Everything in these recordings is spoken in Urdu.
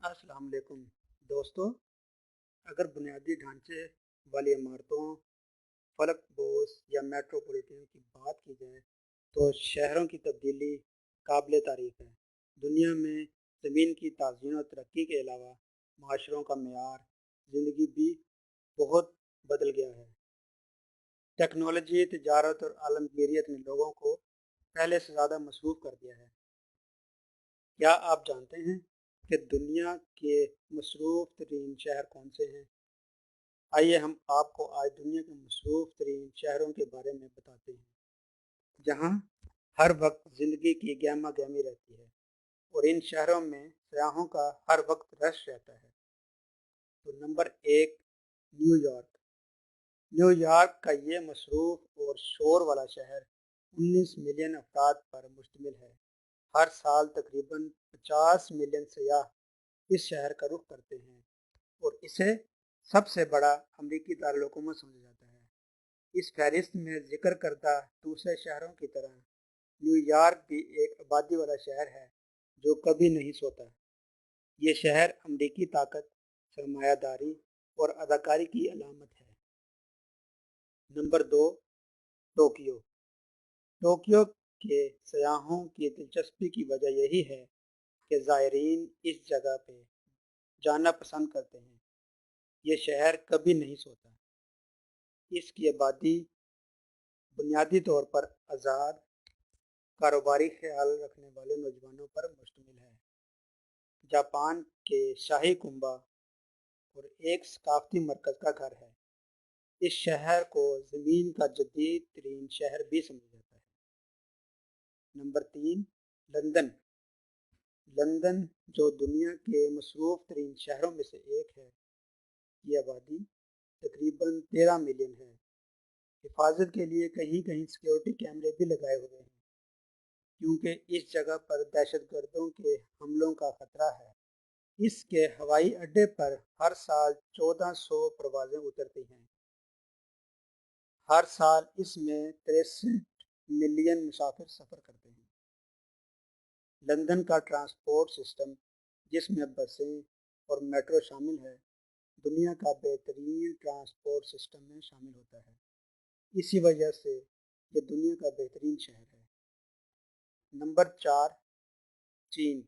السلام علیکم دوستو، اگر بنیادی ڈھانچے والی عمارتوں، فلک بوس یا میٹروپولیٹن کی بات کی جائے تو شہروں کی تبدیلی قابل تعریف ہے۔ دنیا میں زمین کی تزئین و ترقی کے علاوہ معاشروں کا معیار زندگی بھی بہت بدل گیا ہے۔ ٹیکنالوجی، تجارت اور عالمگیریت نے لوگوں کو پہلے سے زیادہ مصروف کر دیا ہے۔ کیا آپ جانتے ہیں کہ دنیا کے مصروف ترین شہر کون سے ہیں؟ آئیے ہم آپ کو آج دنیا کے مصروف ترین شہروں کے بارے میں بتاتے ہیں، جہاں ہر وقت زندگی کی گہما گہمی رہتی ہے اور ان شہروں میں سیاحوں کا ہر وقت رش رہتا ہے۔ تو number 1، new York. New York کا یہ مصروف اور شور والا شہر 19 ملین افراد پر مشتمل ہے۔ ہر سال تقریباً 50 ملین سیاح اس شہر کا رخ کرتے ہیں اور اسے سب سے بڑا امریکی دارالحکومت سمجھا جاتا ہے۔ اس فہرست میں ذکر کردہ دوسرے شہروں کی طرح نیو یارک بھی ایک آبادی والا شہر ہے جو کبھی نہیں سوتا۔ یہ شہر امریکی طاقت، سرمایہ داری اور اداکاری کی علامت ہے۔ Number 2، Tokyo. ٹوکیو کے سیاحوں کی دلچسپی کی وجہ یہی ہے کہ زائرین اس جگہ پہ جانا پسند کرتے ہیں۔ یہ شہر کبھی نہیں سوتا۔ اس کی آبادی بنیادی طور پر آزاد، کاروباری خیال رکھنے والے نوجوانوں پر مشتمل ہے۔ جاپان کے شاہی کنبہ اور ایک ثقافتی مرکز کا گھر ہے۔ اس شہر کو زمین کا جدید ترین شہر بھی سمجھا جاتا ہے۔ Number 3، London. لندن جو دنیا کے مصروف ترین شہروں میں سے ایک ہے، کی آبادی تقریباً 13 ملین ہے۔ حفاظت کے لیے کہیں کہیں سیکیورٹی کیمرے بھی لگائے ہوئے ہیں کیونکہ اس جگہ پر دہشت گردوں کے حملوں کا خطرہ ہے۔ اس کے ہوائی اڈے پر ہر سال 1400 پروازیں اترتی ہیں۔ ہر سال اس میں 63 ملین مسافر سفر کرتے ہیں۔ لندن کا ٹرانسپورٹ سسٹم، جس میں بسیں اور میٹرو شامل ہے، دنیا کا بہترین ٹرانسپورٹ سسٹم میں شامل ہوتا ہے۔ اسی وجہ سے یہ دنیا کا بہترین شہر ہے۔ نمبر 4، چین۔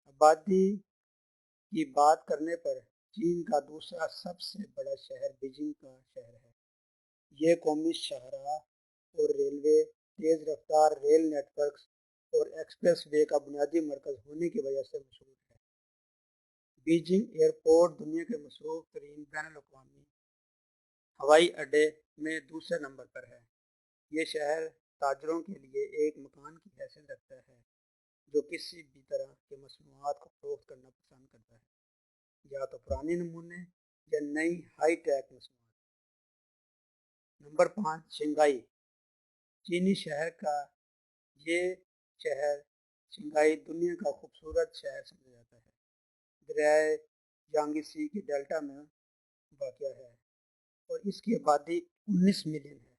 آبادی کی بات کرنے پر چین کا دوسرا سب سے بڑا شہر بیجنگ کا شہر ہے۔ یہ قومی شاہراہ اور ریلوے، تیز رفتار ریل نیٹ ورکس اور ایکسپریس وے کا بنیادی مرکز ہونے کی وجہ سے مشہور ہے۔ بیجنگ ایئرپورٹ دنیا کے مصروف ترین بین الاقوامی ہوائی اڈے میں دوسرے نمبر پر ہے۔ یہ شہر تاجروں کے لیے ایک مکان کی حیثیت رکھتا ہے جو کسی بھی طرح کے مصنوعات کو فروخت کرنا پسند کرتا ہے، یا تو پرانے نمونے یا نئی ہائی ٹیک مصنوعات۔ Number 5، Shanghai. چینی شہر کا یہ شہر شنگھائی دنیا کا خوبصورت شہر سمجھا جاتا ہے۔ دریائے یانگسی کی ڈیلٹا میں واقع ہے اور اس کی آبادی 19 ملین ہے۔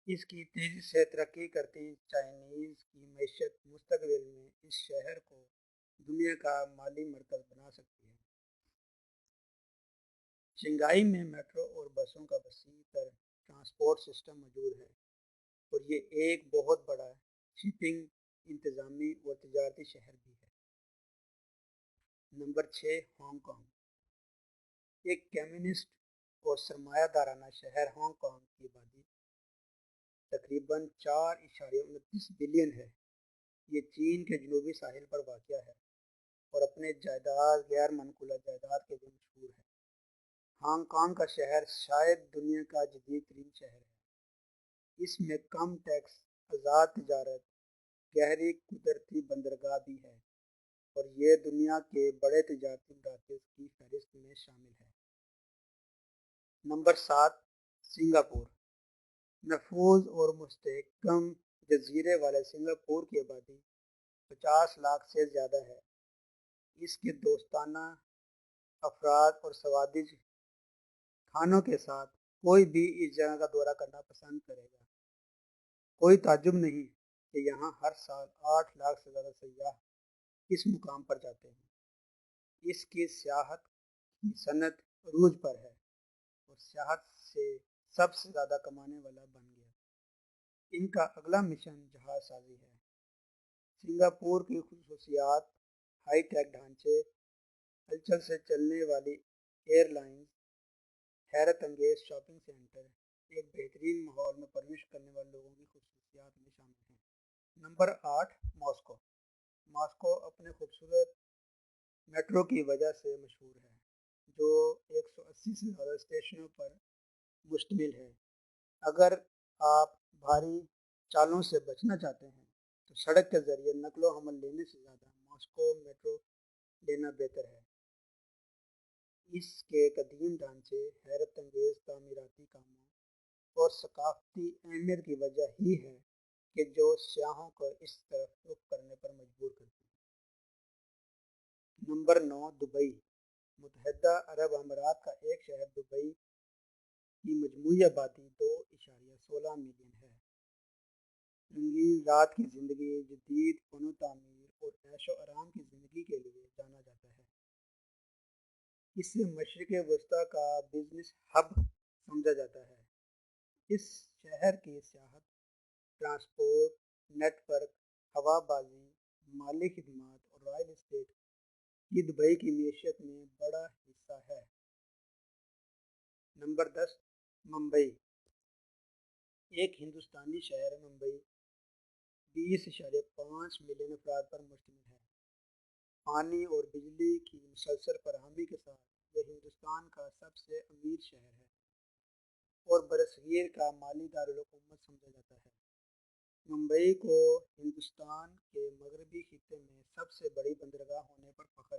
اس کی تیزی سے ترقی کرتی چائنیز کی معیشت مستقبل میں اس شہر کو دنیا کا مالی مرکز بنا سکتی ہے۔ شنگھائی میں میٹرو اور بسوں کا وسیع تر ٹرانسپورٹ سسٹم موجود ہے اور یہ ایک بہت بڑا شپنگ، انتظامی اور تجارتی شہر بھی ہے۔ Number 6، Hong Kong. ایک کمیونسٹ اور سرمایہ دارانہ شہر ہانگ کانگ کی آبادی تقریباً 4.29 بلین ہے۔ یہ چین کے جنوبی ساحل پر واقع ہے اور اپنے جائیداد، غیر منقولہ جائیداد کے لیے مشہور ہے۔ ہانگ کانگ کا شہر شاید دنیا کا جدید ترین شہر ہے۔ اس میں کم ٹیکس، آزاد تجارت، گہری قدرتی بندرگاہ بھی ہے اور یہ دنیا کے بڑے تجارتی مراکز کی فہرست میں شامل ہے۔ Number 7، Singapore. محفوظ اور مستحکم جزیرے والے سنگاپور کی آبادی 50 لاکھ سے زیادہ ہے۔ اس کے دوستانہ افراد اور سوادج کھانوں کے ساتھ کوئی بھی اس جگہ کا دورہ کرنا پسند کرے گا۔ کوئی تعجب نہیں کہ یہاں ہر سال 8 لاکھ سے زیادہ سیاح اس مقام پر جاتے ہیں۔ اس کی سیاحت کی صنعت عروج پر ہے اور سیاحت سے سب سے زیادہ کمانے والا بن گیا۔ ان کا اگلا مشن جہاز سازی ہے۔ سنگاپور کی خصوصیات: ہائی ٹیک ڈھانچے، ہلچل سے چلنے والی ایئر لائنز، حیرت انگیز شاپنگ سینٹر، ایک بہترین ماحول میں پرورش کرنے والے لوگوں کی خصوصیات میں شامل ہیں۔ Number 8، Moscow. ماسکو اپنے خوبصورت میٹرو کی وجہ سے مشہور ہے، جو 180 سے زیادہ اسٹیشنوں پر مشتمل ہے۔ اگر آپ بھاری چالوں سے بچنا چاہتے ہیں تو سڑک کے ذریعے نقل و حمل لینے سے زیادہ ماسکو میٹرو لینا بہتر ہے۔ اس کے قدیم ڈھانچے، حیرت انگیز تعمیراتی کاموں اور ثقافتی اہمیت کی وجہ ہی ہے کہ جو سیاحوں کو اس طرف رخ کرنے پر مجبور کرتی ہے۔ Number 9، Dubai. متحدہ عرب امارات کا ایک شہر دبئی کی مجموعی آبادی 2.16 ملین ہے۔ رنگین رات کی زندگی، جدید فن و تعمیر اور عیش و آرام کی زندگی کے لیے جانا جاتا ہے۔ اسے مشرق وسطیٰ کا بزنس ہب سمجھا جاتا ہے۔ اس شہر کی سیاحت، ٹرانسپورٹ نیٹ ورک، ہوا بازی، مالی خدمات اور رائل اسٹیٹ کی دبئی کی معیشت میں بڑا حصہ ہے۔ نمبر 10، ممبئی۔ ایک ہندوستانی شہر ممبئی 20.5 ملین افراد پر مشتمل ہے۔ پانی اور بجلی کی مسلسل فراہمی کے ساتھ یہ ہندوستان کا سب سے امیر شہر ہے اور برصغیر کا مالی دارالحکومت سمجھا جاتا ہے۔ ممبئی کو ہندوستان کے مغربی خطے میں سب سے بڑی بندرگاہ ہونے پر فخر